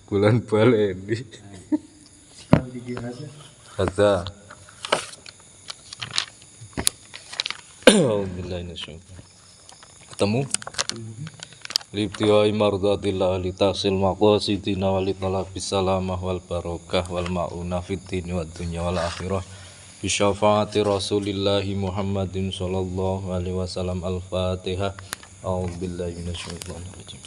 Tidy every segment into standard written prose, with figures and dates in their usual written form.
Bulan baleni. Ada. Alhamdulillah ketemu. Libtiwai mardatillah li tahsil maqasidina wali talabis salamah wal barokah wal ma'unah fid dini wad dunya wal akhirah bi syafaati Rasulillahi Muhammadin sallallahu alaihi wasallam. Al-Fatihah. A'udzubillahi minasyaitonir rajim.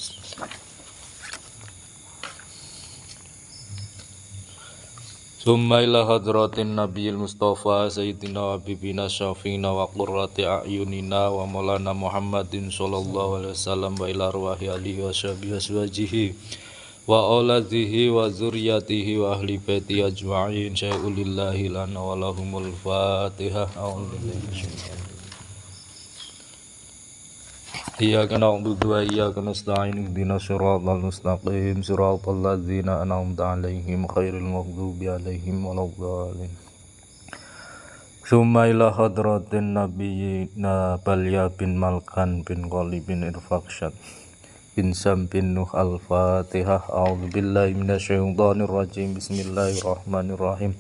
Summa ila hadratin nabiyil mustafa sayyidina wa bibina syafi'ina wa qurrati a'yunina wa maulana Muhammadin sallallahu alaihi wasallam wa ila arwahi alihi wa sahbihi aswajihi wa auladihi wa zurriyatihi wa ahli baiti ajma'in syai'ulillahi lana wa lahumul fatihah. Iyyaka na'budu wa iyyaka nasta'in ihdinas siratal mustaqim siratal ladzina an'amta 'alaihim ghairil maghdubi 'alaihim waladdallin. Summa ila hadratin nabiyyina Balya bin Malkan bin Qali bin Irfaqsyad bin Sam bin Nuh. Al-Fatihah. A'udzubillahi minasyaitonir rajim. Bismillahirrahmanirrahim.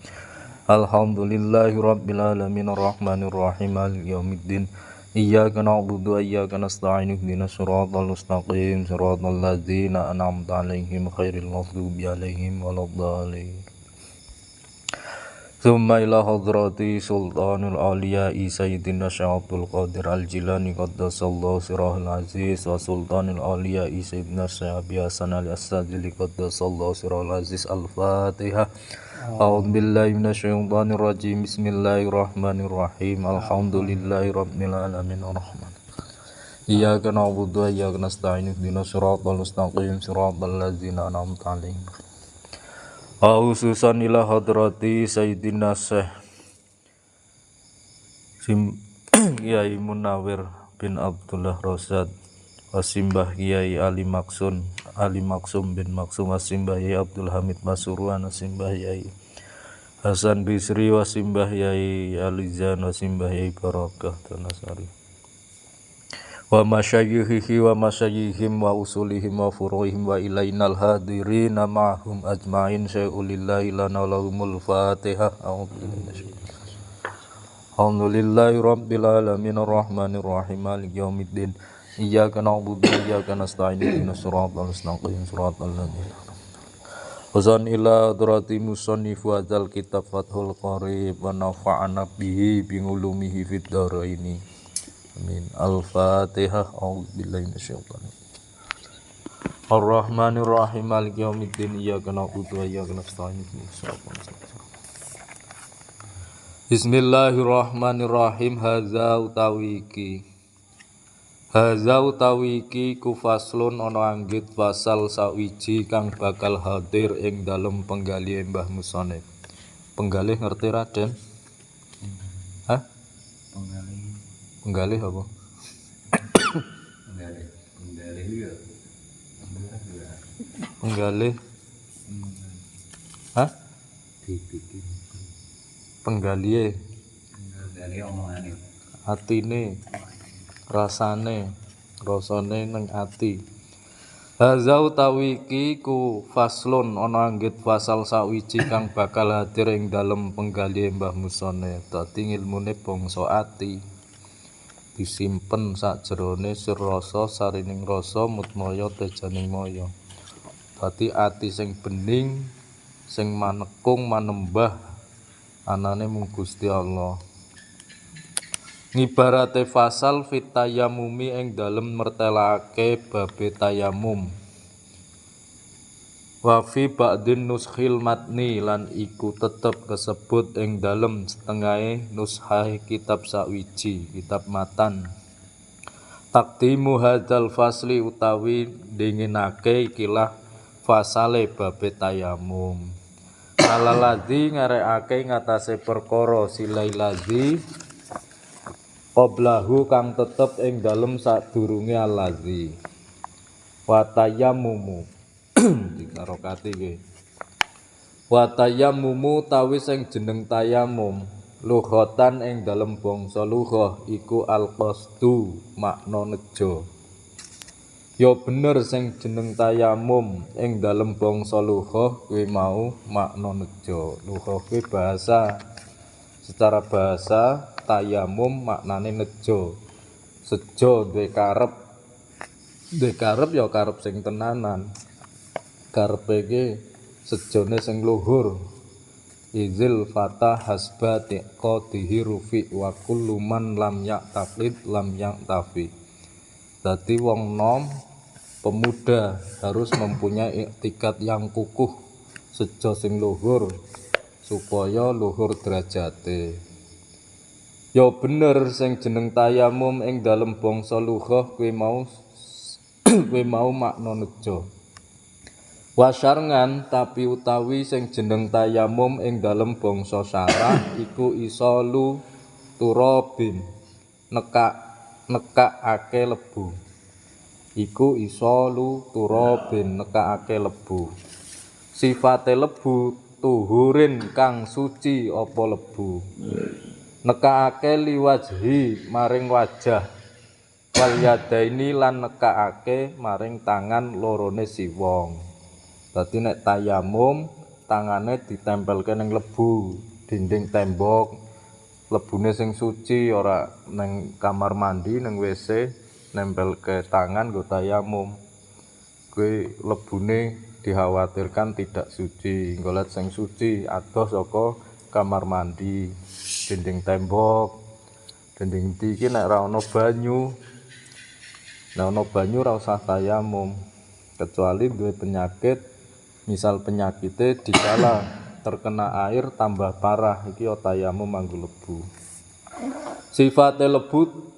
Alhamdulillahi rabbil alamin arrahmanir rahim maliki yaumiddin. Iyyaka na'budu wa iyyaka nasta'in ihdinas siratal mustaqim siratal ladzina an'amta 'alaihim ghairil maghdubi 'alaihim waladdallin. Tsumma ila hadrati sultanul awliya sayyidina Syaikhul Qadir al-Jilani qaddasallahu sirahul aziz wa sultanul awliya sayyidina Syekh Hasan al-Assadili qaddasallahu sirahul aziz. Al-Fatihah. A'udzubillahi minasyaitonir rajim. Bismillahirrahmanirrahim. Alhamdulillahi rabbil alamin arrahman. Iyyaka na'budu wa iyyaka nasta'in ihdinas siratal mustaqim siratal ladzina an'amta 'alaihim. Khususan ila hadrati sayyidina Syekh Kiai Munawir bin Abdullah Rosad Wasimbah Kiai Ali Maksum bin Maksum Wasimbah Yai Abdul Hamid Pasuruan Wasimbah Yai Hasan Bisri Wasimbah Yai Alizan Wasimbah Yai Barakah Tanasari wa masyayikhihi wa masyayihim wa usulihim wa furuhim wa ilainal hadirina ma'hum ajma'in syai'ulillahi lana lahumul fatihah. Alhamdulillahi rabbil alamin arrahmanir rahim maliki yaumiddin. Iyyaka na'budu wa iyyaka nasta'in ihdinas siratal mustaqim siratal ladzina Wasan ila hadrati musannifu hadzal kitab Fathul Qarib wa nafa'ana bihi bi ulumihi fid dharaini. Amin. Al-Fatihah. A'udzubillahi minasyaitonir rajim. Ar-Rahmanir Rahim maliki yaumiddin. Iyyaka na'budu wa iyyaka nasta'in Bismillahirrahmanirrahim. Hadza utawi iki ku faslun ana anggit fasal sawiji kang bakal hadir ing dalem penggalih Mbah Musonef. Penggalih ngerti Raden? Hah? Penggalih apa? Penggalih. Hah? Penggalih. Omongane. Atine, rasane nang ati. Hadza utawi iki ku faslun ana anggit fasal sawiji kang bakal hadir ing dalem penggalih Mbah Musonef. Dadi ngilmune bangsa ati. Disimpen sakjerone sir rasa sarining rasa mutmaya tejaning maya. Dadi ati sing bening sing manekung manembah anane mung Gusti Allah. Ngibarate fasal fit tayammumi ing dalem mertelake babe tayamum. Wa fi ba'din nuskhil matni lan iku tetep kesebut ing dalem setengahe nushah kitab sawiji, kitab matan. Taqdimu hadzal fasli utawi dinginake ikilah fasale babe tayamum. Alaladzi ngarekake ngatasé perkara silailadzi qablahu kang tetep ing dalem sadurunge aladzi. Wa tayammumu dikarokati iki. Wa tayammumu tawi sing jeneng tayamum lughatan ing dalem bangsa lughah iku al-qasdu makna nejo. Ya bener sing jeneng tayamum ing dalem bangsa lughah kuwi mau makna nejo. Lughah kuwi bahasa, secara bahasa tayamum maknane nejo. Sejo duwe karep ya karep sing tenanan. Karepe iki sejone sing luhur. Izil fatah hasbati qadihi rufi wa kullu man lam yaqtaqid lam yaqtafi. Dadi wong nom pemuda harus mempunyai iktikad yang kukuh sejo sing luhur supaya luhur derajate. Ya bener sing jeneng tayamum ing dalem bangsa lughah kuwi mau makna nejo. Wasyarngan tapi utawi sing jeneng tayamum ing dalem bangsa syarah iku isalu turabin nekakake lebu. Iku isalu turabin nekakake lebu. Sifate lebu tuhurin kang suci apa lebu. Nekakake liwajhi maring wajah. Wal yadaini lan nekakake maring tangan lorone si wong. Dadi nek tayamum tangane ditempelke ning lebu, dinding tembok, lebune sing suci ora ning kamar mandi ning WC nempelke tangan nggo tayamum. Kuwi lebune dikhawatirkan tidak suci, golek sing suci adoh saka kamar mandi, dinding tembok, dinding iki nek ora ana banyu. Nek ana banyu ora usah tayamum, kecuali duwe penyakit. Misal penyakitnya dikala terkena air tambah parah iki ya tayamum nganggo lebu. Sifate lebu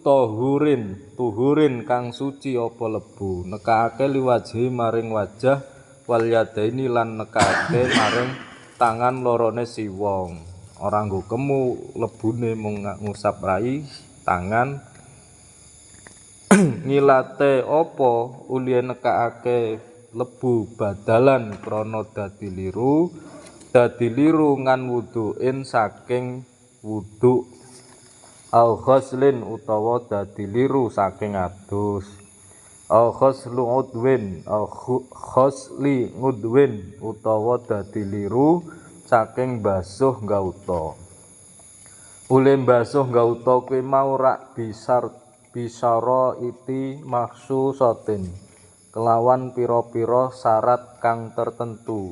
tuhurin kang suci apa lebu. Nekake liwajhi maring wajah wal yadaini lan nekake maring tangan lorone si wong. Ora nggo kemu lebune mung ngusap rai tangan. Ngilate apa ulihe nekake lebu badalan krana dadi liru ngan wuduin saking wudhu au ghuslin utawa dadi liru saking adus au ghuslu udwin au ghusli ngudwin utawa dadi liru saking basuh gauta. Ule basuh gauta kuwi mau rak bisara iti maksusatin kelawan pira-pira syarat kang tertentu.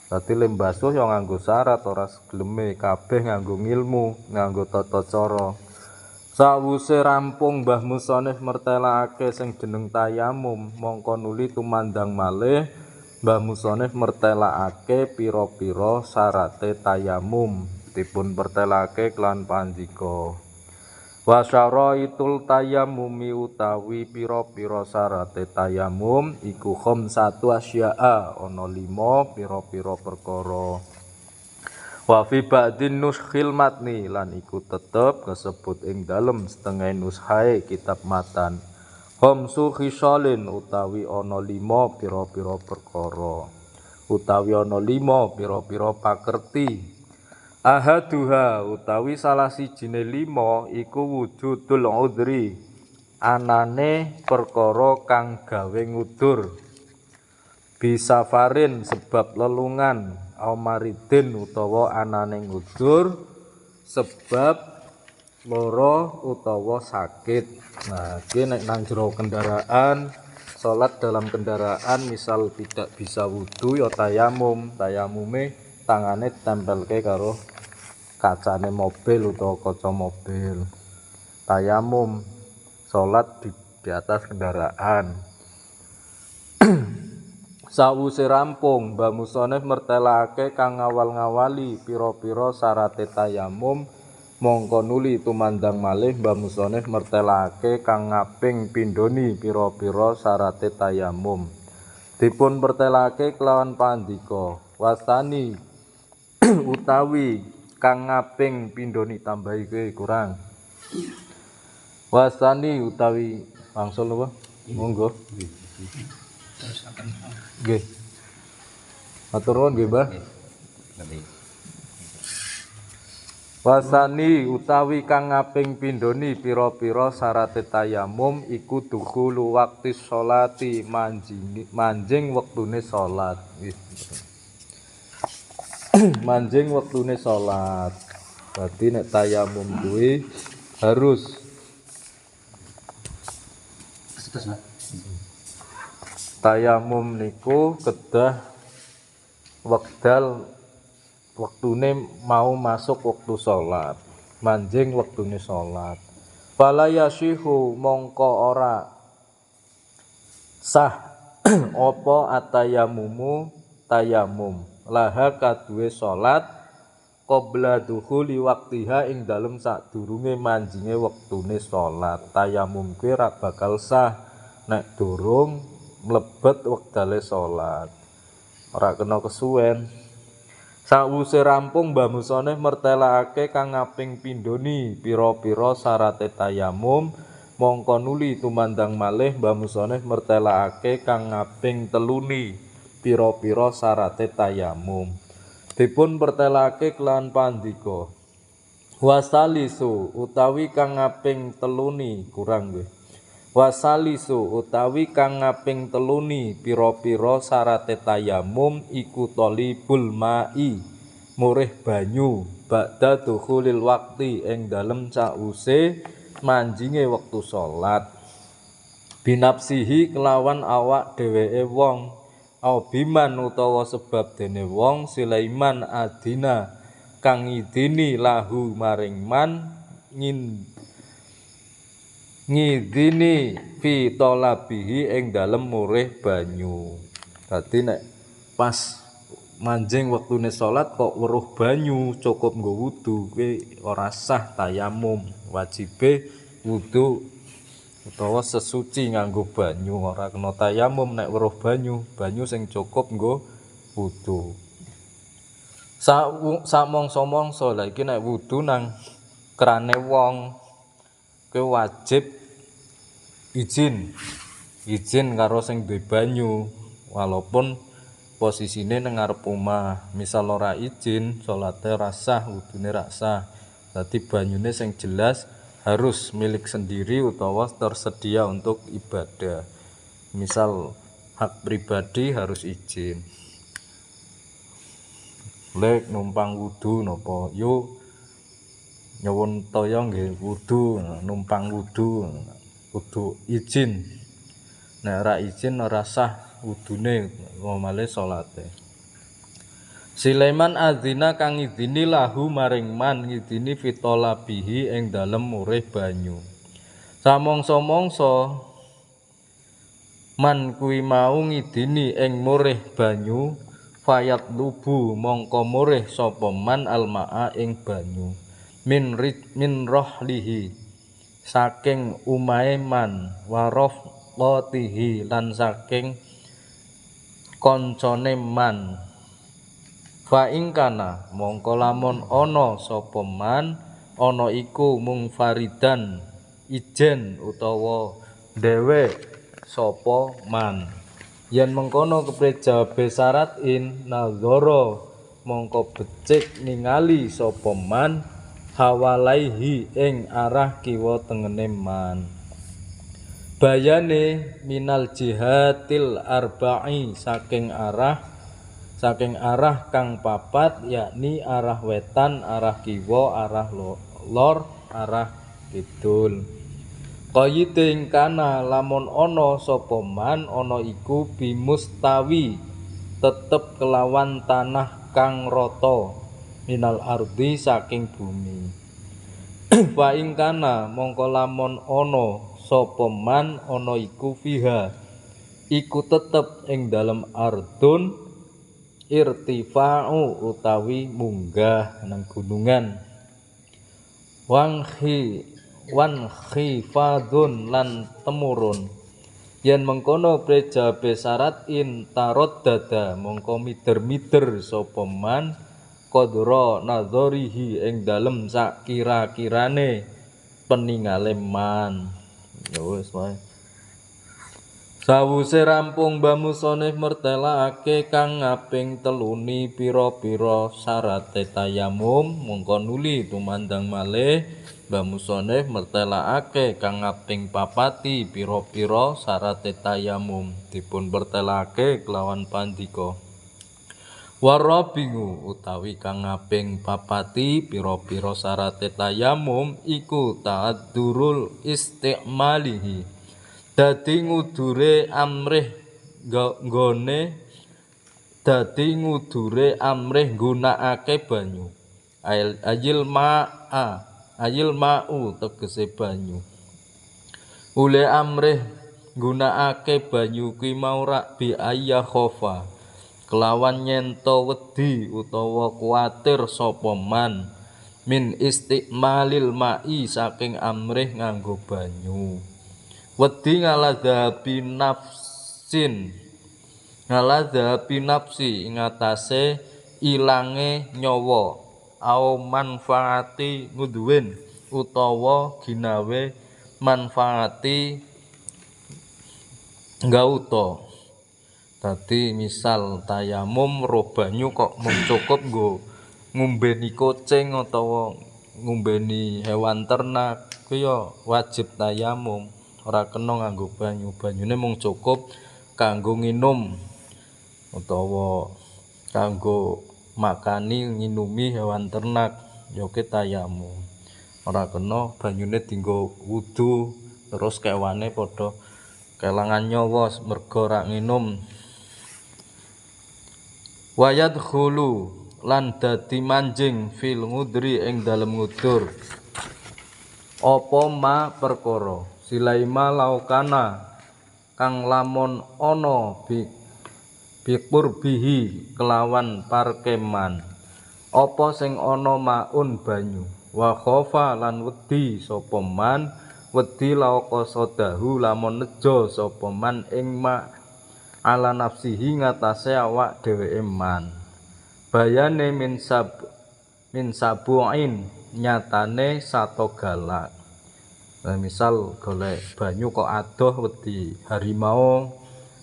Dadi lembasuh ya nganggo syarat ora segleme, kabeh nganggo ngilmu, nganggo tata cara. Sawuse rampung Mbah Musonif mertelakake sing jeneng tayamum, mongko nuli tumandang malih Mbah Musonif mertelakake pira-pira syarate tayamum. Dipun pertelakake kelan pandika. Wasyaraitul tayammumi utawi pira-pira syarate tayamum iku khamsatu asya'a ana 5 pira-pira perkara. Wa fi ba'din nuskhil matni lan iku tetep kasebut ing dalem setengah nushae kitab matan. Khamsu khisalin utawi ana 5 pira-pira perkara. Utawi ana 5 pira-pira pakerti. Ahaduha utawi salah sijine 5 iku wujudul udhri anane perkara kang gawe ngudur bisafarin sebab lelungan aumaridin utawa anane ngudur sebab lara utawa sakit. Nah iki nek nang jero kendaraan salat dalam kendaraan misal tidak bisa wudu ya tayamume tangane tempelke karo kacane mobil utawa kaca mobil. Tayamum salat di atas kendaraan. Sawise rampung Mbah Musonif mertelakake kang ngawal-ngawali pira-pira syarate tayamum mongko nuli tumandang malih Mbah Musonif mertelakake kang ngaping pindhoni pira-pira syarate tayamum. Dipun pertelakake kelawan pandika wasani utawi kang ngaping pindhoni tambahi kowe kurang. Wasani utawi wangsul apa? Monggo. Nggih. Matur nuwun nggih, Mbah. Wasani utawi kang ngaping pindhoni pira-pira syaraté tayamum iku dukhulu waqti sholati manjing wektune salat. Manjing wektune salat. Dadi nek tayamum kuwi harus tayamum niku kedah wekdal wektune mau masuk wektu salat, manjing wektune salat. Fala yasihu mongko ora sah apa atayamumu tayamum laha kaduwe salat qabla dukhuli waqtiha ing dalem sadurunge manjinge wektune salat. Tayamum kuwi ra bakal sah nek durung mlebet wektale salat. Ora kena kesuwen. Sawise rampung Mbah Musaneh mertelakake kang ngaping pindhoni pira-pira syaraté tayamum, mongko nuli tumandang malih Mbah Musaneh mertelakake kang ngaping teluni pira-pira syaraté tayamum. Dipun pertelakake kelawan pandika wasalisu utawi kang ngaping teluni kurang nggih. Wasalisu utawi kang ngaping teluni pira-pira syaraté tayamum iku talibul mai murih banyu ba'da dukhulil waqti ing dalem sause manjinge wektu salat binafsihi kelawan awak dheweke wong biman utawa sebab dene wong Sulaiman adina kang ngidini lahu maring man ngidini fi talabihi ing dalem murih banyu. Dadi nek pas manjing wektune salat kok weruh banyu cukup nggo wudu kuwi ora sah tayamum, wajibe wudu utawa sesuci nganggo banyu, ora kena tayamum nek weruh banyu, banyu sing cukup nggo wudu. Samongso-mongso lha iki nek wudu nang krane wong kuwi wajib izin karo sing duwe banyu walaupun posisine nang ngarep omah. Misal ora izin salate ora sah, wudune ra sah. Dadi banyune sing jelas harus milik sendiri utawa tersedia untuk ibadah. Misal hak pribadi harus izin. Lek numpang wudu napa yo nyuwun toya nggih wudu numpang wudu kudu izin. Nek ora izin ora sah wudune ngomale salate. Sulaiman azina kang ngidini lahu maring man ngidini fitolabihi ing dalem murih banyu. Samongso-mongso man kuwi mau ngidini ing murih banyu fayat lubu mongko murih sapa man almaa ing banyu min rohlihi saking umahe man warof lotihi lan saking koncone man. Fa ingkana mongko lamun ana sapa man ana iku mung faridan ijen utawa dhewe sapa man yen mengkono keprejabe syaratin nazara mongko becik ningali sapa man hawalaihi ing arah kiwa tengene man bayane minal jihatil arba'i saking arah kang papat yakni arah wetan, arah kiwa, arah lor, arah kidul. Qayiting kana lamun ana sapa man ana iku bimustawi tetep kelawan tanah kang rata minal ardi saking bumi. Fa ing kana mongko lamun ana sapa man ana iku fiha iku tetep ing dalem ardun irtifa'u utawi munggah nang gunungan wan khifadun lan temurun yen mengkono prejabe syaratin tarot dada mongko mider-mider sapa man qadra nazarihi ing dalem sak kira-kirane peningale man ya wis wae Sawuse rampung bamusane mertelakake kang ngaping teluni pira-pira syarate tayamum mongko nuli tumandang malih bamusane mertelakake kang ngaping papati pira-pira syarate tayamum dipun bertelake kelawan pandika Warabingu utawi kang ngaping papati pira-pira syarate tayamum iku ta'adzurul istimalihi dadi ngudure amrih nggunakake banyu ayil ma'u tegese banyu ule amrih nggunakake banyu kuwi mau rak bi ayya khofa kelawan nyento wedi utawa kuwatir sapa man min istimalil ma'i saking amrih nganggo banyu wedi ngaladhabi nafsi ngatasé ilange nyawa au manfaati ngudhuwin utawa ginawe manfaati gauta dadi misal tayamum roh banyu kok mung cukup nggo ngombeni kucing utawa ngombeni hewan ternak kuwi ya wajib tayamum ora kena nganggo banyu banyune mung cukup kanggo nginum utawa kanggo makani nginumi hewan ternak ya ke tayamum ora kena banyune dienggo wudu terus kewane padha kelangan nyawa merga ora nginum wayad khulu lan dadi manjing fil ngudri ing dalem ngudur apa ma perkara silaima laukana kang lamun ana biqurbihi kelawan parkeman apa sing ana maun banyu wa khofa lan wedi sapa man wedi lauka sodahu lamun nejo sapa man ing ma ala nafsihi ngatasé awak dheweke man bayane min sabu'in nyatane sato galak. Nah, misal golek banyu kok adoh wedi harimau,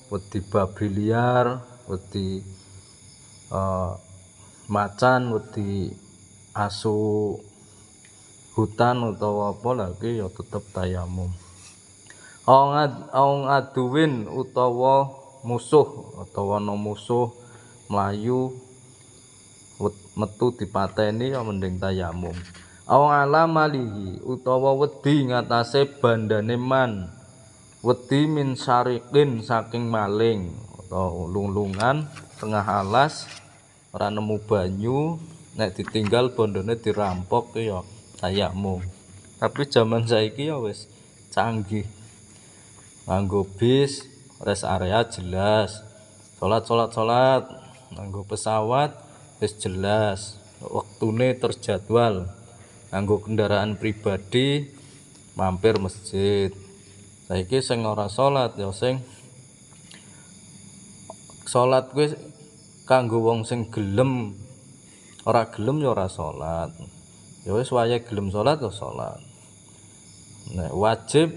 wedi babi liar, wedi macan, wedi asu hutan utawa apa lagi ya tetep tayamum. Ong aduwin utawa musuh utawa ana musuh mlayu metu dipateni ya mending tayamum. Awang alamalihi utawa wedi ngatasé bandane man wedi min syariqin saking maling utawa lung-lungan tengah alas ora nemu banyu nek ditinggal bondone dirampok ya tayamum tapi zaman saiki ya wis canggih nganggo bis rest area jelas salat nganggo pesawat wis jelas wektune terjadwal nganggo kendaraan pribadi mampir masjid saiki sing ora salat ya sing salat kuwi kanggo wong sing gelem ora gelem ya ora salat ya wis wayahe gelem salat ya salat nek wajib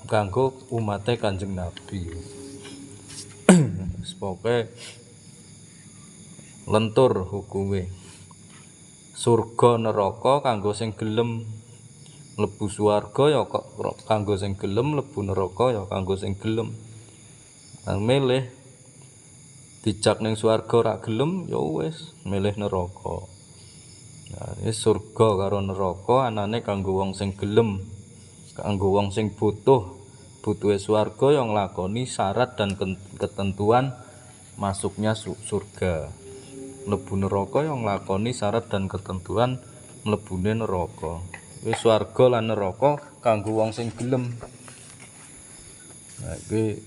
kanggo umate Kanjeng Nabi sepoke lentur hukume surga neraka kanggo sing gelem mlebu swarga ya kok kanggo sing gelem mlebu neraka ya kanggo sing gelem milih dijak ning swarga ora gelem ya wis milih neraka nah wis surga karo neraka anane kanggo wong sing gelem kanggo wong sing butuhe swarga yang nglakoni syarat dan ketentuan masuknya surga mlebu neraka yang nglakoni syarat dan ketentuan mlebune neraka wis swarga lan neraka kanggo wong sing gelem nah iki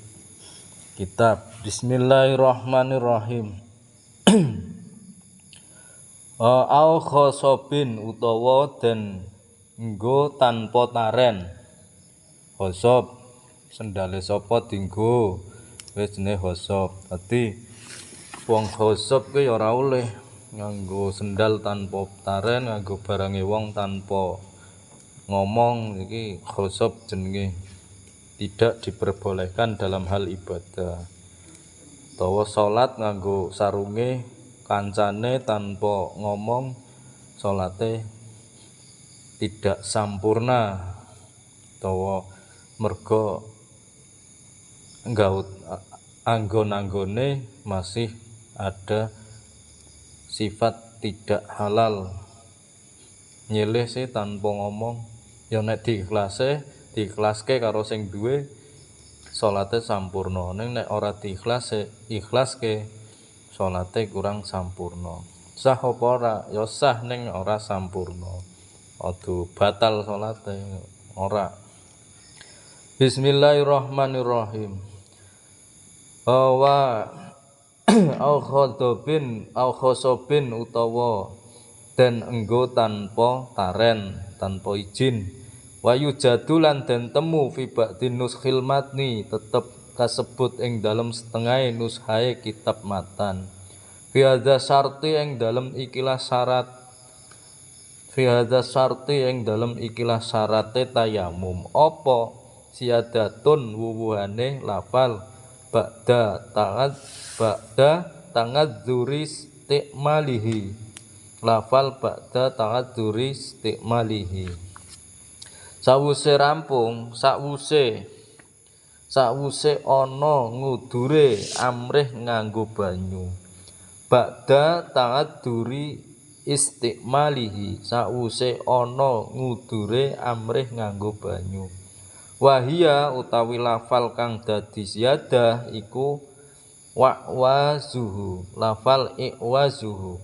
kitab Bismillahirrahmanirrahim au khosobin utawa den nggo tanpa taren khosob sendale sapa dinggo wis jenenge khosob dadi wong khosob kuwi ora oleh nganggo sendal tanpa taren nganggo barange wong tanpa ngomong iki khosob jenenge tidak diperbolehkan dalam hal ibadah. Utawa salat nganggo sarunge kancane tanpa ngomong, salate tidak sampurna. Utawa mergo nggaut anggon-anggone masih ada sifat tidak halal, nyilih sih tanpa ngomong, ya nek diikhlaske karo sing duwe salate sampurna, ning nek ora ikhlaske salate kurang sampurna. Sah apa ora? Ya sah ning ora sampurna. Aduh batal salate ora. Bismillahirrahmanirrahim. Wa au khosobin utawa dan enggo tanpa taren, tanpa izin. Wayu jadulan dan temu fi ba'din nuskhil matni tetep kasebut ing dalem setengah nushae kitab matan. Fi hadza syarti ing dalem ikilah syarat. Fi hadza syarti ing dalem ikilah syarate tayamum. Apa siadatun wuwuhane lafal ba'da tangadzuri istikmalihi. Lafal ba'da tangadzuri istikmalihi. Sawuse rampung, sakwuse ana ngudure amrih nganggo banyu. Ba'da tangadzuri istikmalihi, sakwuse ana ngudure amrih nganggo banyu. Wahia utawi lafal kang dadi ziyadah iku wa'wazuhu, lafal i'wazuhu.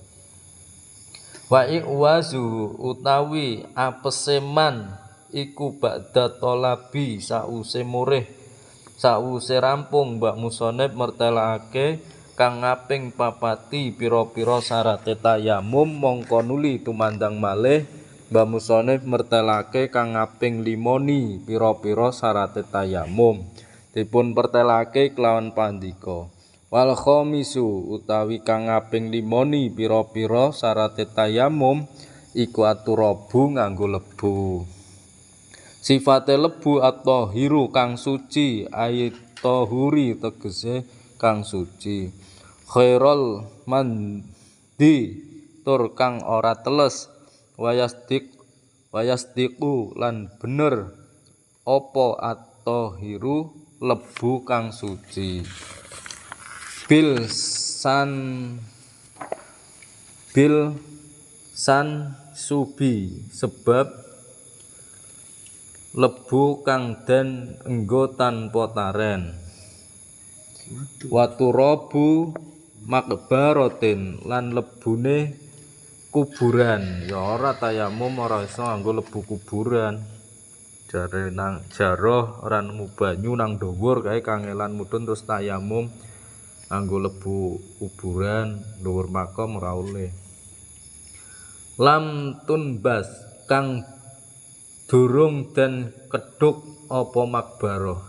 Wa i'wazuhu utawi apeseman iku ba'da tolabi sause murih, sause rampung Mbak Musoneb mertelake kang ngaping papati pira-pira syarate tayamum mongko nuli tumandang malih Mbak Musoneb mertelake kang ngaping limoni pira-pira syarate tayamum dipun pertelake kelawan pandika. Wal khamisu utawi kang ngaping limoni pira-pira syarate tayamum iku aturabu nganggo lebu. Sifate lebu at-tahiru kang suci, ayat tahuri tegese kang suci. Khairul mandi tur kang ora teles, wayasdiku lan bener apa at-tahiru lebu kang suci. Bil san subi sebab lebu kang den enggo tanpa taren. Waturabu makbaratin lan lebune kuburan. Ya ora tayamum ora iso nganggo lebu kuburan. Jare nang jaroh ora nemu banyu nang dhuwur kae kangelan mudhun terus tayamum nganggo lebu kuburan dhuwur makom ora oleh. Lam tunbas kang durung dan keduk apa makbaroh.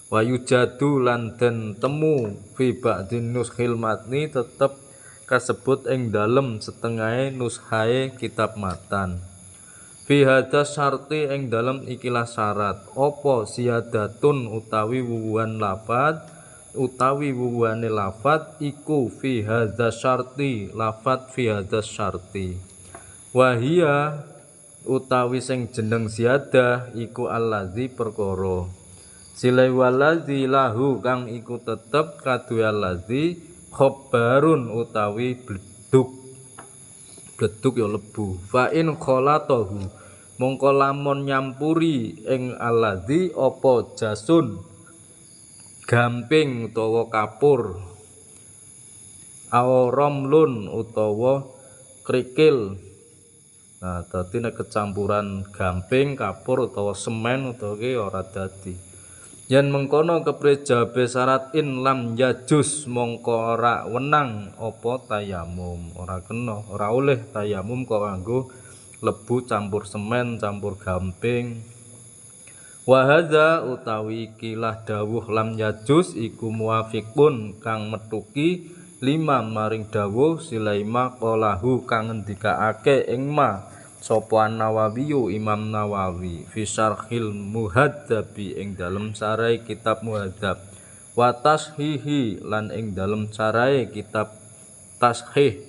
Wayu jadu lan den temu fi ba'din nuskhil matni tetep kasebut ing dalem setengahe nushae kitab matan. Fi hadza syarti ing dalem ikilah syarat apa siyadatun utawi wuwuhan lafat utawi wuwuhane lafat iku fi hadza syarti lafat fi hadza syarti. Wahia utawi sing jeneng ziyadah iku allazi perkara silai walazi lahu kang iku tetep kaduwe allazi khabarun utawi bleduk ya lebu. Fa in khalatahu mongko lamun nyampuri ing allazi apa jasun gamping utawa kapur awramlun utawa krikil. Nah, dadi nek kecampuran gamping, kapur utawa semen utawa ki ora dadi. Yen mengkono keprejabe syarat in lam yajus mongko ora wenang apa tayamum, ora kena, ora oleh tayamum kok nganggo lebu campur semen, campur gamping. Wa hadza utawi ikilah dawuh lam yajus iku muwafiqun kang metuki lima maring dawuh silaima qalahu kang ngendikaake ing ma sapa An-Nawawi Imam Nawawi fi syarhil muhadzabi ing dalem sarai kitab muhadzab wa tashihi lan ing dalem sarai kitab tashih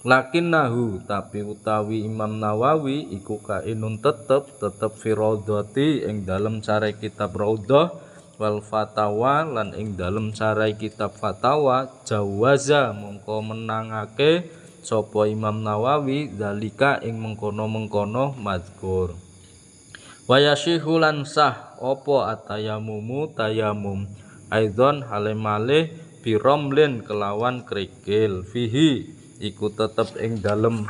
lakinnahu tapi utawi Imam Nawawi iku kainun tetep fi raudhati ing dalem sarai kitab raudhah wal fatawa lan ing dalem sarai kitab fatawa jawaza mongko menangake sapa Imam Nawawi zalika ing mengkono-mengkono mazkur wa yashihu lan sah apa atayamumu tayamum aidon halemale biromlin kelawan krikil fihi iku tetep ing dalem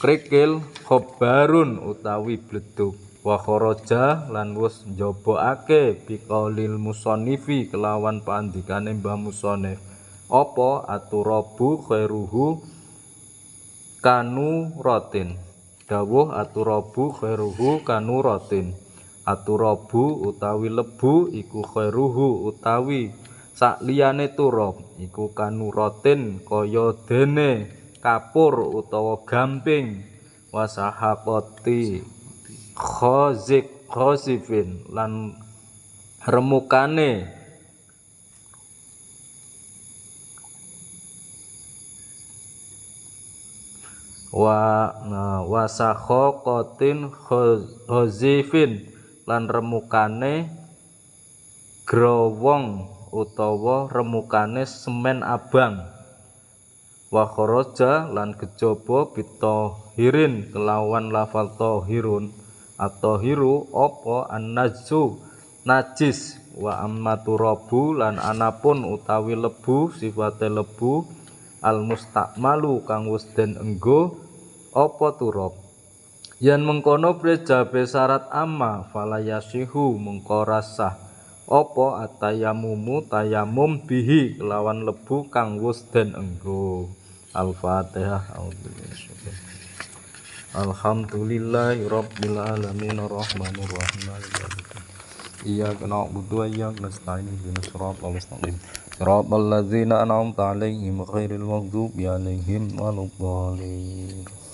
krikil khobarun utawi bledug wa kharaja lan wis njobokake biqaulil musannifi kelawan pandikane Mbah Musannif apa aturabu khairuhu kanu rotin dawuh aturabu khairuhu kanu rotin aturabu utawi lebu iku khairuhu utawi sakliyane turab iku kanu rotin kaya dene kapur utawa gamping wasahaqati khazifin lan remukane wasakhokotin khazifin lan remukane growong utawa remukane semen abang wa kharaja lan kejaba bitahirin kelawan lafal tahirun atau hiru apa an-najsu najis wa ammaturabu lan anapun utawi lebu sifate lebu al mustakmalu kang wis den enggo apa turab yen mengkono prejabe syarat amma falayasihu mengko rasah apa atayamumu tayamum bihi kelawan lebu kang wis den enggo. Al-Fatihah. Alhamdulillahi rabbil alamin arrahmanir rahim iyyaka na'budu wa iyyaka nasta'in ihdinas siratal mustaqim siratal ladzina an'amta 'alaihim ghairil maghdubi 'alaihim waladdallin.